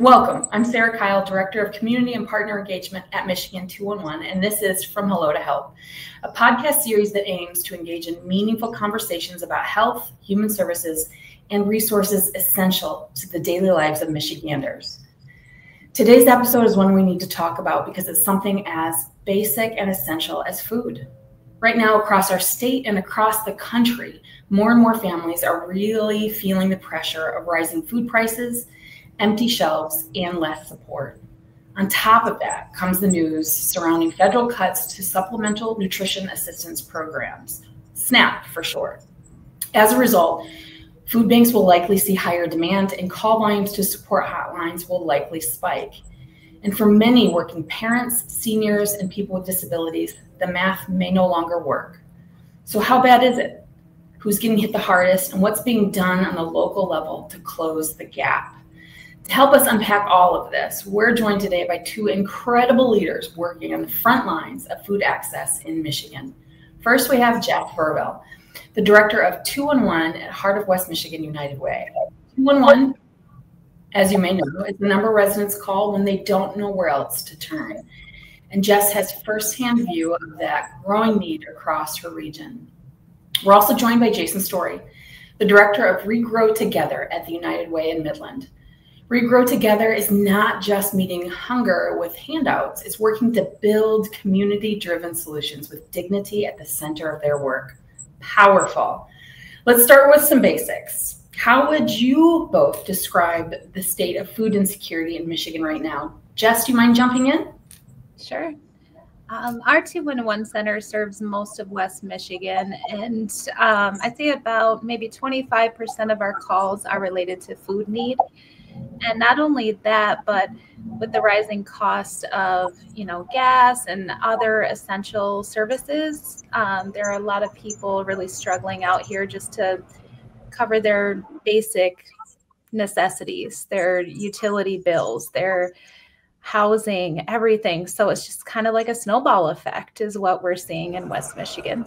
Welcome. I'm Sarah Kyle, Director of Community and Partner Engagement at Michigan 211, and this is From Hello to Help, a podcast series that aims to engage in meaningful conversations about health, human services, and resources essential to the daily lives of Michiganders. Today's episode is one we need to talk about because it's something as basic and essential as food. Right now, across our state and across the country, more and more families are really feeling the pressure of rising food prices, empty shelves, and less support. On top of that comes the news surrounding federal cuts to Supplemental Nutrition Assistance Programs, SNAP for short. As a result, food banks will likely see higher demand and call volumes to support hotlines will likely spike. And for many working parents, seniors, and people with disabilities, the math may no longer work. So how bad is it? Who's getting hit the hardest, and what's being done on the local level to close the gap? To help us unpack all of this, we're joined today by two incredible leaders working on the front lines of food access in Michigan. First, we have Jessica Verville, the director of 211 at Heart of West Michigan United Way. 211, as you may know, is the number residents call when they don't know where else to turn. And Jess has firsthand view of that growing need across her region. We're also joined by Jason Story, the director of Regrow Together at the United Way in Midland. Regrow Together is not just meeting hunger with handouts, it's working to build community-driven solutions with dignity at the center of their work. Powerful. Let's start with some basics. How would you both describe the state of food insecurity in Michigan right now? Jess, do you mind jumping in? Sure. Our 211 Center serves most of West Michigan, and I'd say about maybe 25% of our calls are related to food need. And not only that, but with the rising cost of, gas and other essential services, there are a lot of people really struggling out here just to cover their basic necessities, their utility bills, their housing, everything. So it's just kind of like a snowball effect is what we're seeing in West Michigan.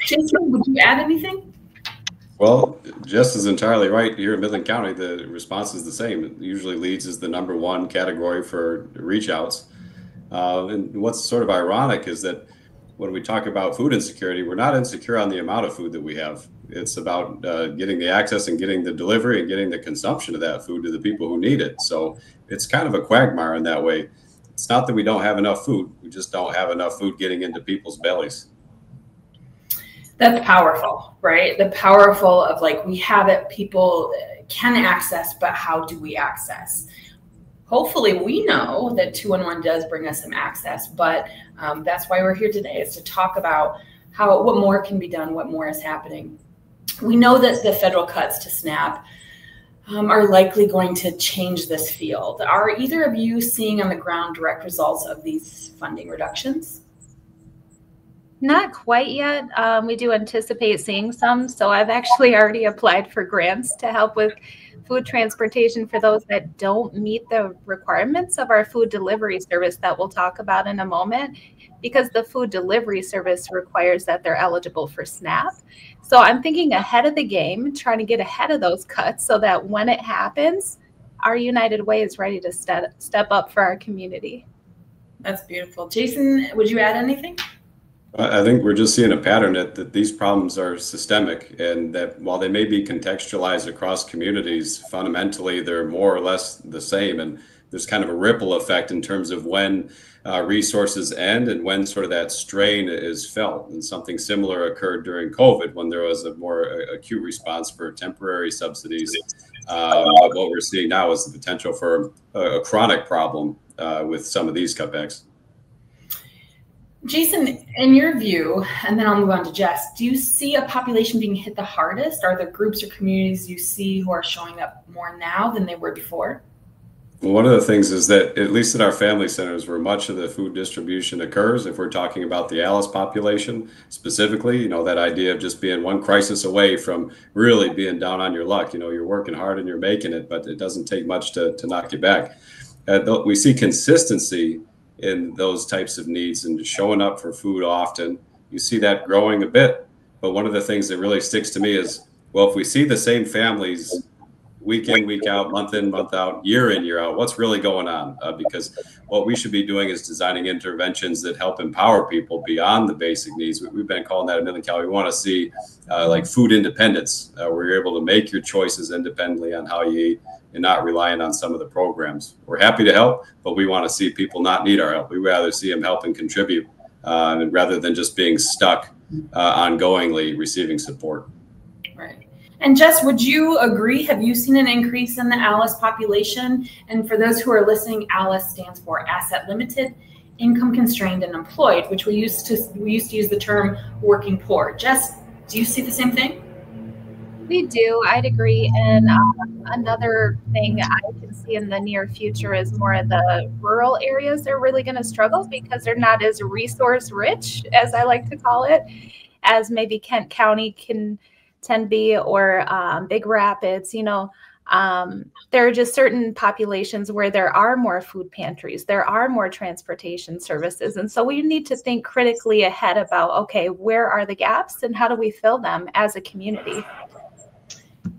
Jason, would you add anything? Well, Jess is entirely right. Here in Midland County, the response is the same. It usually leads as the number one category for reach outs. And what's sort of ironic is that when we talk about food insecurity, we're not insecure on the amount of food that we have. It's about getting the access and getting the delivery and getting the consumption of that food to the people who need it. So it's kind of a quagmire in that way. It's not that we don't have enough food. We just don't have enough food getting into people's bellies. That's powerful, right? The powerful of we have it, people can access, but how do we access? Hopefully we know that 211 does bring us some access, but that's why we're here today, is to talk about what more can be done, what more is happening. We know that the federal cuts to SNAP are likely going to change this field. Are either of you seeing on the ground direct results of these funding reductions? Not quite yet. We do anticipate seeing some. So I've actually already applied for grants to help with food transportation for those that don't meet the requirements of our food delivery service that we'll talk about in a moment, because the food delivery service requires that they're eligible for SNAP. So I'm thinking ahead of the game, trying to get ahead of those cuts so that when it happens, our United Way is ready to step up for our community. That's beautiful. Jason, would you add anything? I think we're just seeing a pattern that these problems are systemic, and that while they may be contextualized across communities, fundamentally they're more or less the same. And there's kind of a ripple effect in terms of when resources end and when sort of that strain is felt. And something similar occurred during COVID when there was a more acute response for temporary subsidies. But what we're seeing now is the potential for a chronic problem with some of these cutbacks. Jason, in your view, and then I'll move on to Jess, do you see a population being hit the hardest? Are there groups or communities you see who are showing up more now than they were before? Well, one of the things is that, at least at our family centers where much of the food distribution occurs, if we're talking about the Alice population specifically, that idea of just being one crisis away from really being down on your luck. You're working hard and you're making it, but it doesn't take much to knock you back. We see consistency in those types of needs and showing up for food often. You see that growing a bit. But one of the things that really sticks to me is, well, if we see the same families week in, week out, month in, month out, year in, year out, what's really going on? Because what we should be doing is designing interventions that help empower people beyond the basic needs. We've been calling that a Midland County. We want to see like food independence, where you're able to make your choices independently on how you eat and not relying on some of the programs. We're happy to help, but we want to see people not need our help. We'd rather see them help and contribute rather than just being stuck ongoingly receiving support. Right. And Jess, would you agree? Have you seen an increase in the ALICE population? And for those who are listening, ALICE stands for Asset Limited, Income Constrained, and Employed, which we used to use the term working poor. Jess, do you see the same thing? We do. I'd agree. And another thing I can see in the near future is more of the rural areas are really going to struggle because they're not as resource rich, as I like to call it, as maybe Kent County can tend to be, or Big Rapids. You know, there are just certain populations where there are more food pantries, there are more transportation services. And so we need to think critically ahead about, okay, where are the gaps and how do we fill them as a community?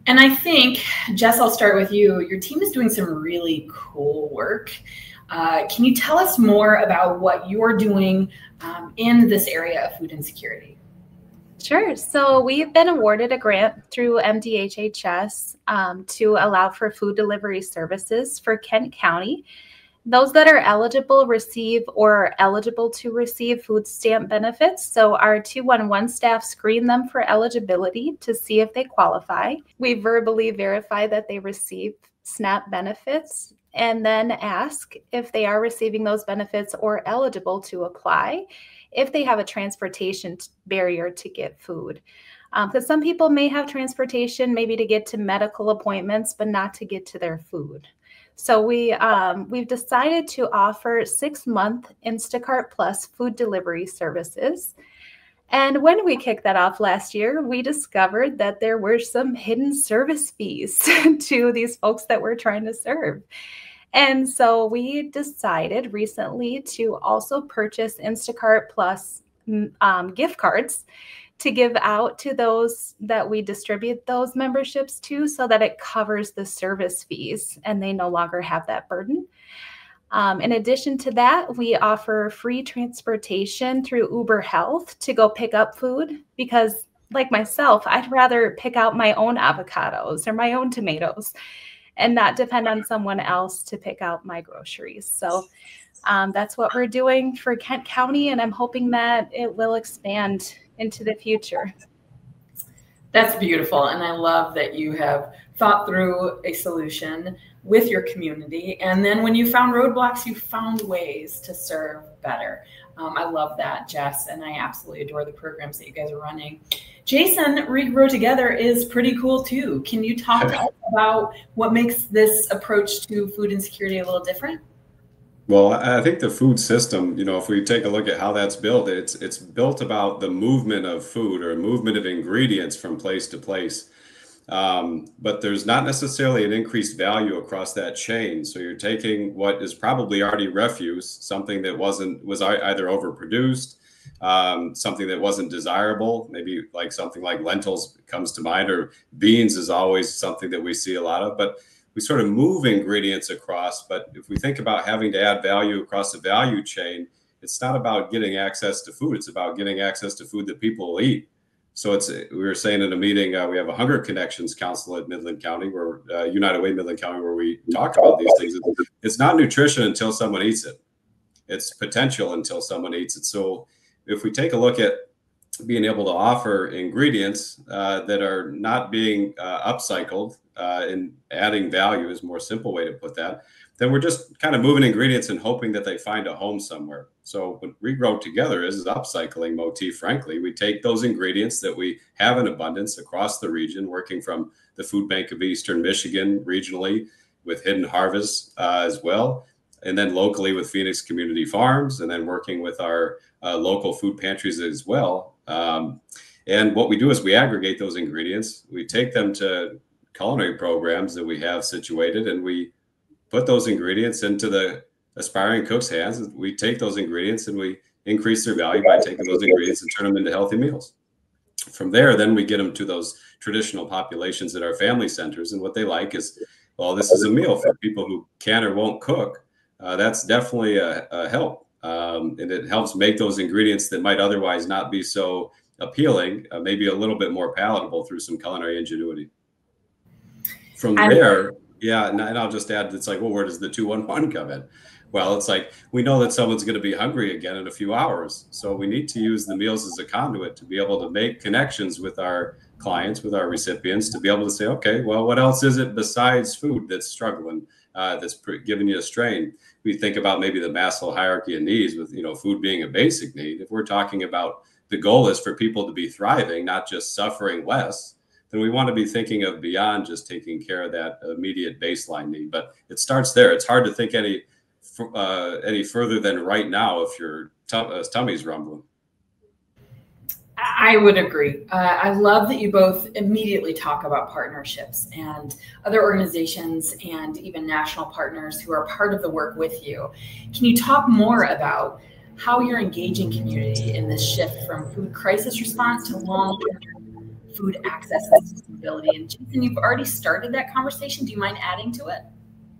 And I think, Jess, I'll start with you. Your team is doing some really cool work. Can you tell us more about what you're doing in this area of food insecurity? Sure. So we've been awarded a grant through MDHHS to allow for food delivery services for Kent County. Those that are eligible to receive food stamp benefits. So our 211 staff screen them for eligibility to see if they qualify. We verbally verify that they receive SNAP benefits and then ask if they are receiving those benefits or eligible to apply if they have a transportation barrier to get food. Because some people may have transportation maybe to get to medical appointments, but not to get to their food. So we've decided to offer 6-month Instacart Plus food delivery services. And when we kicked that off last year, we discovered that there were some hidden service fees to these folks that we're trying to serve. And so we decided recently to also purchase Instacart Plus gift cards to give out to those that we distribute those memberships to, so that it covers the service fees and they no longer have that burden. In addition to that, we offer free transportation through Uber Health to go pick up food, because like myself, I'd rather pick out my own avocados or my own tomatoes and not depend on someone else to pick out my groceries. So that's what we're doing for Kent County, and I'm hoping that it will expand into the future. That's beautiful. And I love that you have thought through a solution with your community. And then when you found roadblocks, you found ways to serve better. I love that, Jess, and I absolutely adore the programs that you guys are running. Jason, Regrow Together is pretty cool too. Can you talk to us about what makes this approach to food insecurity a little different? Well, I think the food system, you know, if we take a look at how that's built, it's built about the movement of food or movement of ingredients from place to place. But there's not necessarily an increased value across that chain. So you're taking what is probably already refuse, something that was either overproduced, something that wasn't desirable, maybe like something like lentils comes to mind, or beans is always something that we see a lot of, but we sort of move ingredients across. But if we think about having to add value across the value chain, it's not about getting access to food. It's about getting access to food that people will eat. So we were saying in a meeting, we have a Hunger Connections Council at Midland County, where United Way Midland County, where we talk about these things. It's not nutrition until someone eats it. It's potential until someone eats it. So if we take a look at being able to offer ingredients that are not being upcycled and adding value is a more simple way to put that, then we're just kind of moving ingredients and hoping that they find a home somewhere. So what Regrow Together is upcycling motif, frankly. We take those ingredients that we have in abundance across the region, working from the Food Bank of Eastern Michigan regionally with Hidden Harvest as well, and then locally with Phoenix Community Farms, and then working with our local food pantries as well. And what we do is we aggregate those ingredients. We take them to culinary programs that we have situated, and we put those ingredients into the aspiring cooks' hands. We take those ingredients and we increase their value by taking those ingredients and turn them into healthy meals. From there, then we get them to those traditional populations at our family centers. And what they like is, well, this is a meal for people who can or won't cook. That's definitely a help. And it helps make those ingredients that might otherwise not be so appealing, maybe a little bit more palatable through some culinary ingenuity. From there, yeah, and I'll just add, it's like, well, where does the 211 come in? Well, it's like, we know that someone's going to be hungry again in a few hours. So we need to use the meals as a conduit to be able to make connections with our clients, with our recipients, to be able to say, okay, well, what else is it besides food that's struggling, that's giving you a strain? We think about maybe the Maslow hierarchy of needs with, food being a basic need. If we're talking about the goal is for people to be thriving, not just suffering less, then we want to be thinking of beyond just taking care of that immediate baseline need. But it starts there. It's hard to think any further than right now if your tummy's rumbling. I would agree. I love that you both immediately talk about partnerships and other organizations and even national partners who are part of the work with you. Can you talk more about how you're engaging community in this shift from food crisis response to long-term food access and sustainability? And Jason, you've already started that conversation. Do you mind adding to it?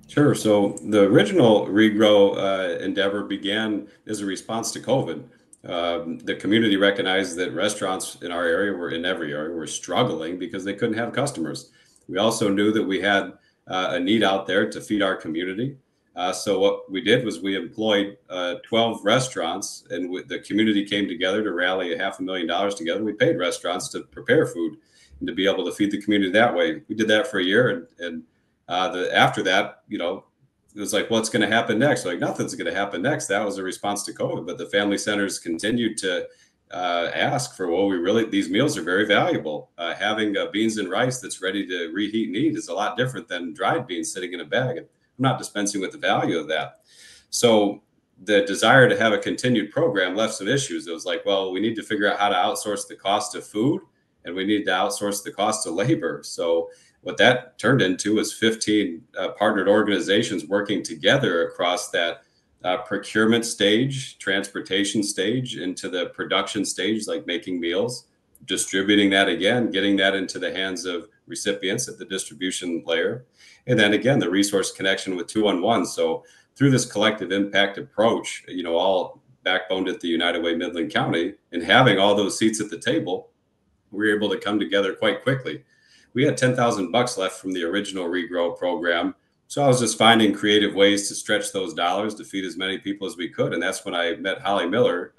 Sure. So the original Regrow endeavor began as a response to COVID. The community recognized that restaurants in our area, in every area, were struggling because they couldn't have customers. We also knew that we had a need out there to feed our community. So what we did was we employed 12 restaurants, and the community came together to rally $500,000 together. We paid restaurants to prepare food and to be able to feed the community that way. We did that for a year, and after that, it was like, what's going to happen next? Like, nothing's going to happen next. That was a response to COVID, but the family centers continued to ask for, well, these meals are very valuable. Having beans and rice that's ready to reheat and eat is a lot different than dried beans sitting in a bag. I'm not dispensing with the value of that. So the desire to have a continued program left some issues. It was like, well, we need to figure out how to outsource the cost of food, and we need to outsource the cost of labor. So what that turned into was 15 partnered organizations working together across that procurement stage, transportation stage, into the production stage, like making meals, distributing that again, getting that into the hands of recipients at the distribution layer. And then again, the resource connection with 211. So through this collective impact approach, all backboned at the United Way Midland County, and having all those seats at the table, we were able to come together quite quickly. We had $10,000 left from the original Regrow program. So I was just finding creative ways to stretch those dollars to feed as many people as we could. And that's when I met Holly Miller,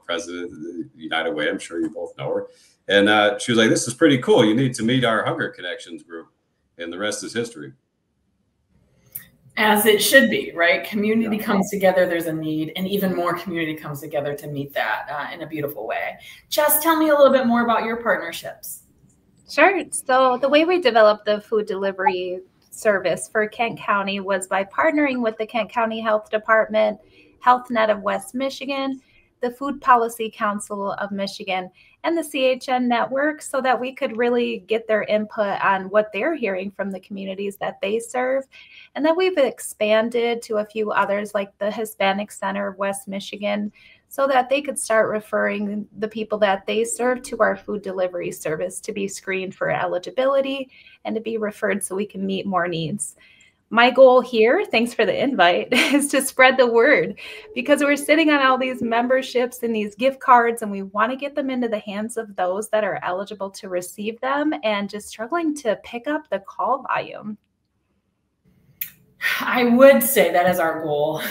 president of the United Way. I'm sure you both know her. And she was like, this is pretty cool. You need to meet our Hunger Connections group. And the rest is history. As it should be, right? Community comes together, there's a need, and even more community comes together to meet that in a beautiful way. Jess, tell me a little bit more about your partnerships. Sure. So the way we developed the food delivery service for Kent County was by partnering with the Kent County Health Department, HealthNet of West Michigan, the Food Policy Council of Michigan, and the CHN network, so that we could really get their input on what they're hearing from the communities that they serve. And then we've expanded to a few others, like the Hispanic Center of West Michigan, so that they could start referring the people that they serve to our food delivery service to be screened for eligibility and to be referred so we can meet more needs. My goal here, thanks for the invite, is to spread the word, because we're sitting on all these memberships and these gift cards, and we want to get them into the hands of those that are eligible to receive them and just struggling to pick up the call volume. I would say that is our goal,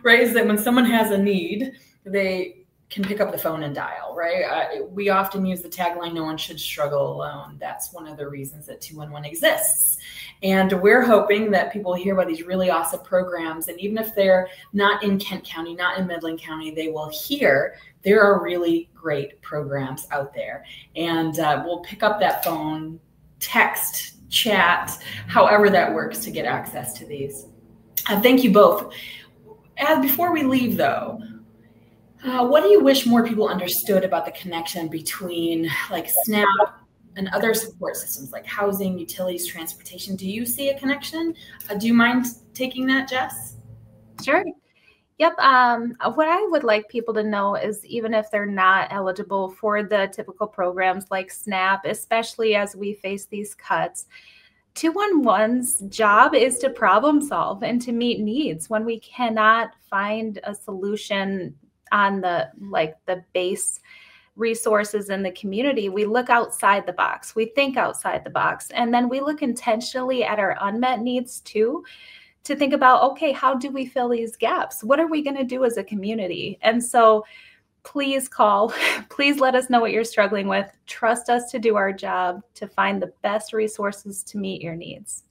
right? Is that when someone has a need, they can pick up the phone and dial, right? We often use the tagline, no one should struggle alone. That's one of the reasons that 211 exists. And we're hoping that people hear about these really awesome programs. And even if they're not in Kent County, not in Midland County, they will hear there are really great programs out there. And we'll pick up that phone, text, chat, however that works to get access to these. Thank you both. Before we leave, though, what do you wish more people understood about the connection between like SNAP and other support systems like housing, utilities, transportation? Do you see a connection? Do you mind taking that, Jess? Sure. Yep. What I would like people to know is even if they're not eligible for the typical programs like SNAP, especially as we face these cuts, 211's job is to problem solve and to meet needs. When we cannot find a solution on the base resources in the community, we look outside the box, we think outside the box, and then we look intentionally at our unmet needs too, to think about, okay, how do we fill these gaps? What are we going to do as a community? And so please call, please let us know what you're struggling with. Trust us to do our job to find the best resources to meet your needs.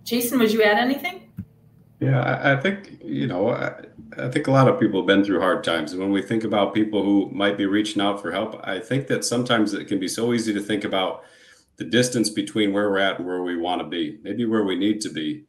Jason, would you add anything? Yeah, I think, I think a lot of people have been through hard times. And when we think about people who might be reaching out for help, I think that sometimes it can be so easy to think about the distance between where we're at and where we want to be, maybe where we need to be.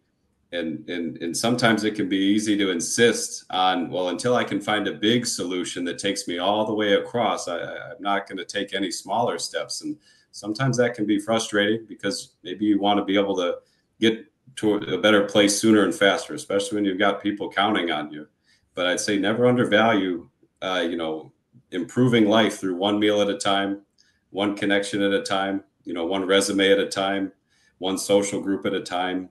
And sometimes it can be easy to insist on, well, until I can find a big solution that takes me all the way across, I'm not going to take any smaller steps. And sometimes that can be frustrating because maybe you want to be able to get to a better place sooner and faster, especially when you've got people counting on you. But I'd say never undervalue, improving life through one meal at a time, one connection at a time, one resume at a time, one social group at a time,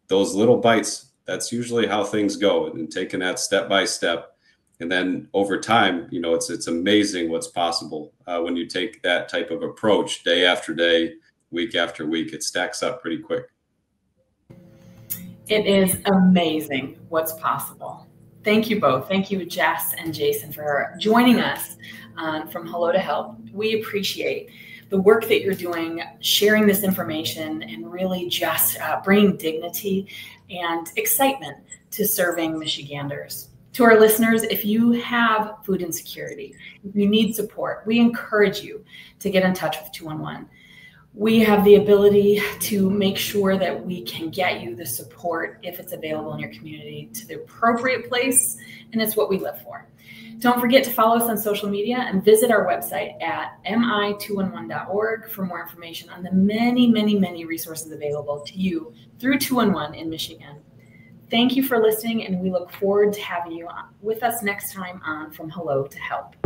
those little bites. That's usually how things go, and taking that step by step. And then over time, it's amazing what's possible when you take that type of approach day after day, week after week. It stacks up pretty quick. It is amazing what's possible. Thank you both. Thank you, Jess and Jason, for joining us from Hello to Help. We appreciate the work that you're doing, sharing this information, and really just bringing dignity and excitement to serving Michiganders. To our listeners, if you have food insecurity, if you need support, we encourage you to get in touch with 211. We have the ability to make sure that we can get you the support, if it's available in your community, to the appropriate place, and it's what we live for. Don't forget to follow us on social media and visit our website at mi211.org for more information on the many, many, many resources available to you through 211 in Michigan. Thank you for listening, and we look forward to having you with us next time on From Hello to Help.